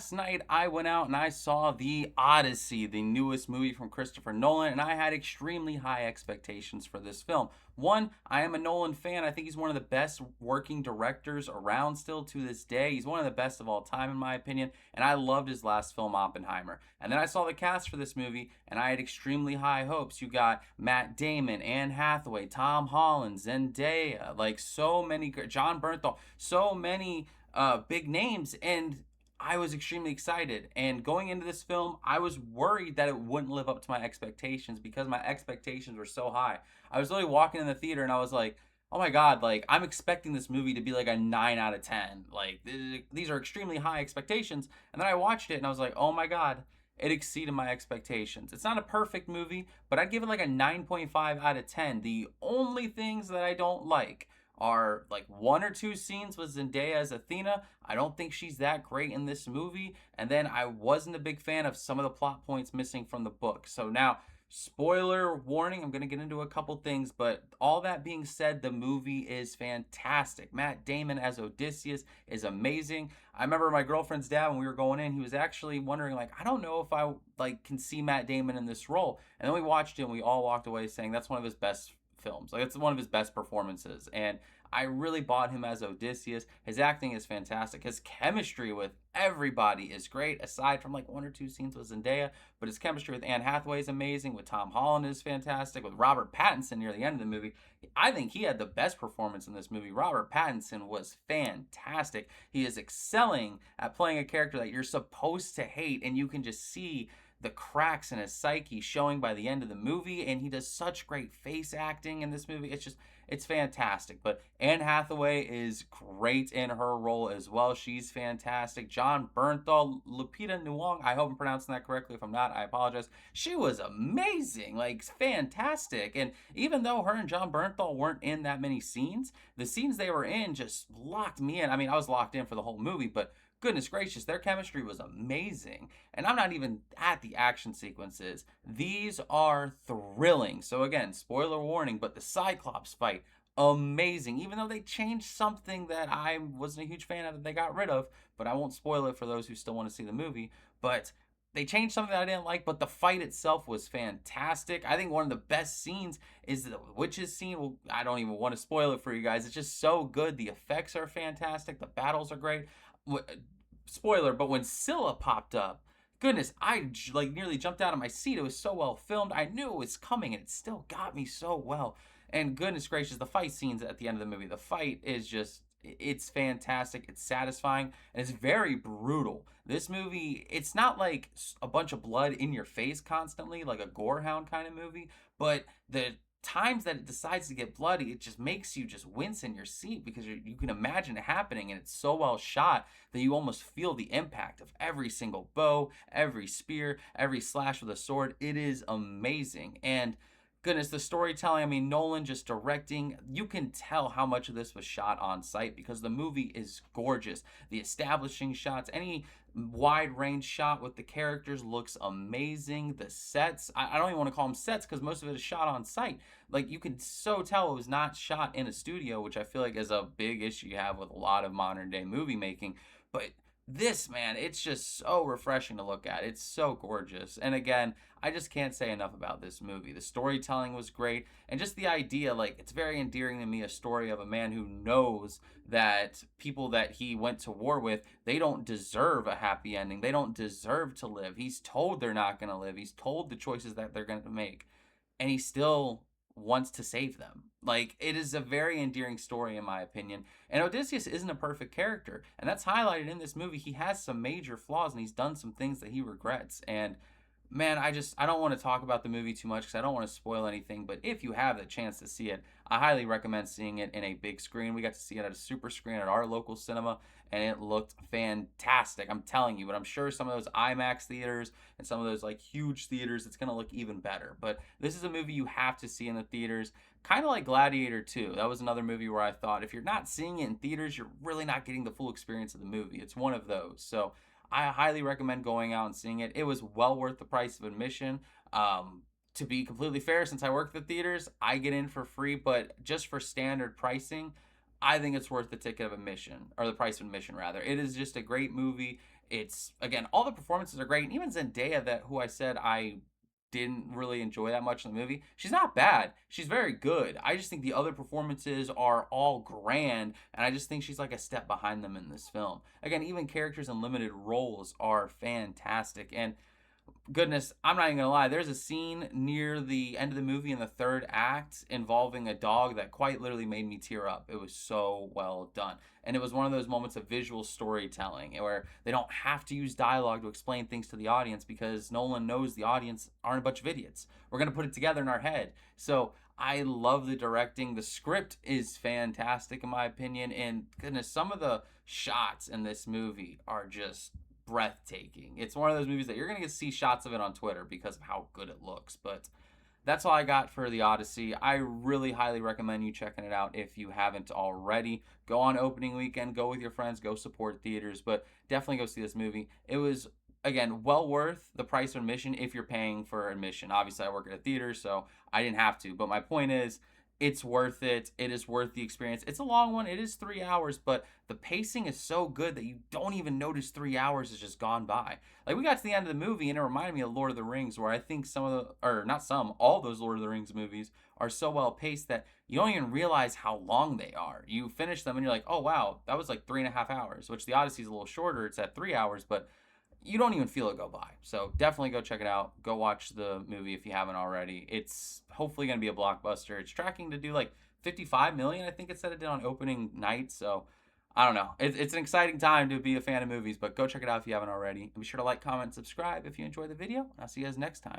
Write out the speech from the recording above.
last night I went out and I saw the Odyssey, the newest movie from Christopher Nolan, and I had extremely high expectations for this film. One, I am a Nolan fan. I think he's one of the best working directors around still to this day. He's one of the best of all time, in my opinion, and I loved his last film, Oppenheimer. And then I saw the cast for this movie, and I had extremely high hopes. You got Matt Damon, Anne Hathaway, Tom Holland, Zendaya, like so many, John Bernthal, so many big names, and I was extremely excited. And going into this film, I was worried that it wouldn't live up to my expectations because my expectations were so high. I was literally walking in the theater and I was like, oh my God, like I'm expecting this movie to be like a 9 out of 10. Like these are extremely high expectations. And then I watched it and I was like, oh my God, it exceeded my expectations. It's not a perfect movie, but I'd give it like a 9.5 out of 10. The only things that I don't like are like one or two scenes with Zendaya as Athena. I don't think she's that great in this movie. And then I wasn't a big fan of some of the plot points missing from the book. So now, spoiler warning, I'm going to get into a couple things, but all that being said, the movie is fantastic. Matt Damon as Odysseus is amazing. I remember my girlfriend's dad when we were going in, he was actually wondering like, I don't know if I like can see Matt Damon in this role. And then we watched it and we all walked away saying that's one of his best films. Like it's one of his best performances. And I really bought him as Odysseus. His acting is fantastic. His chemistry with everybody is great, aside from like one or two scenes with Zendaya. But his chemistry with Anne Hathaway is amazing. With Tom Holland is fantastic. With Robert Pattinson near the end of the movie, I think he had the best performance in this movie. Robert Pattinson was fantastic. He is excelling at playing a character that you're supposed to hate, and you can just see the cracks in his psyche showing by the end of the movie, and he does such great face acting in this movie. It's fantastic. But Anne Hathaway is great in her role as well. She's fantastic. John Bernthal, Lupita Nyong'o, I hope I'm pronouncing that correctly. If I'm not, I apologize. She was amazing, like fantastic. And even though her and John Bernthal weren't in that many scenes, the scenes they were in just locked me in. I mean, I was locked in for the whole movie, but goodness gracious, their chemistry was amazing. And I'm not even at the action sequences. These are thrilling. So again, spoiler warning, but the Cyclops fight, amazing. Even though they changed something that I wasn't a huge fan of that they got rid of, but I won't spoil it for those who still want to see the movie. But they changed something that I didn't like, but the fight itself was fantastic. I think one of the best scenes is the witches scene. Well, I don't even want to spoil it for you guys. It's just so good. The effects are fantastic. The battles are great. Spoiler, but when Scylla popped up, goodness, I like nearly jumped out of my seat. It was so well filmed. I knew it was coming, and it still got me so well. And goodness gracious, the fight scenes at the end of the movie, the fight is just, it's fantastic. It's satisfying, and it's very brutal. This movie, it's not like a bunch of blood in your face constantly, like a gorehound kind of movie, but the times that it decides to get bloody, it just makes you just wince in your seat because you can imagine it happening, and it's so well shot that you almost feel the impact of every single bow, every spear, every slash with a sword. It is amazing. And goodness, the storytelling, I mean, Nolan just directing, you can tell how much of this was shot on site because the movie is gorgeous. The establishing shots, any wide range shot with the characters looks amazing. The sets, I don't even want to call them sets because most of it is shot on site. Like you can so tell it was not shot in a studio, which I feel like is a big issue you have with a lot of modern day movie making. But this, man, it's just so refreshing to look at. It's so gorgeous. And again, I just can't say enough about this movie. The storytelling was great, and just the idea, like, it's very endearing to me, a story of a man who knows that people that he went to war with, they don't deserve a happy ending. They don't deserve to live. He's told they're not going to live. He's told the choices that they're going to make, and he still wants to save them. Like, it is a very endearing story, in my opinion. And Odysseus isn't a perfect character, and that's highlighted in this movie. He has some major flaws, and he's done some things that he regrets. And man, I don't want to talk about the movie too much because I don't want to spoil anything. But if you have the chance to see it, I highly recommend seeing it in a big screen. We got to see it at a super screen at our local cinema, and it looked fantastic. I'm telling you. But I'm sure some of those IMAX theaters and some of those like huge theaters, it's gonna look even better. But this is a movie you have to see in the theaters. Kind of like Gladiator 2. That was another movie where I thought if you're not seeing it in theaters, you're really not getting the full experience of the movie. It's one of those. So I highly recommend going out and seeing it. It was well worth the price of admission. To be completely fair, since I work at the theaters, I get in for free, but just for standard pricing, I think it's worth the ticket of admission, or the price of admission rather. It is just a great movie. It's again, all the performances are great, and even Zendaya, that who I said I didn't really enjoy that much in the movie. She's not bad. She's very good. I just think the other performances are all grand, and I just think she's like a step behind them in this film. Again, even characters in limited roles are fantastic. And goodness, I'm not even gonna lie. There's a scene near the end of the movie in the third act involving a dog that quite literally made me tear up. It was so well done. And it was one of those moments of visual storytelling where they don't have to use dialogue to explain things to the audience because Nolan knows the audience aren't a bunch of idiots. We're gonna put it together in our head. So I love the directing. The script is fantastic in my opinion. And goodness, some of the shots in this movie are just breathtaking. It's one of those movies that you're going to get to see shots of it on Twitter because of how good it looks. But that's all I got for the Odyssey. I really highly recommend you checking it out if you haven't already. Go on opening weekend, go with your friends, go support theaters, but definitely go see this movie. It was, again, well worth the price of admission if you're paying for admission. Obviously, I work at a theater, so I didn't have to. But my point is, it's worth it. It is worth the experience. It's a long one. It is 3 hours, but the pacing is so good that you don't even notice 3 hours has just gone by. Like, we got to the end of the movie and it reminded me of Lord of the Rings, where I think some of the, or not some, all those Lord of the Rings movies are so well paced that you don't even realize how long they are. You finish them and you're like, oh wow, that was like 3.5 hours, which the Odyssey is a little shorter. It's at 3 hours, but you don't even feel it go by. So definitely go check it out. Go watch the movie if you haven't already. It's hopefully going to be a blockbuster. It's tracking to do like 55 million. I think it said it did on opening night. So I don't know. It's an exciting time to be a fan of movies, but go check it out if you haven't already. And be sure to like, comment, subscribe if you enjoy the video. I'll see you guys next time.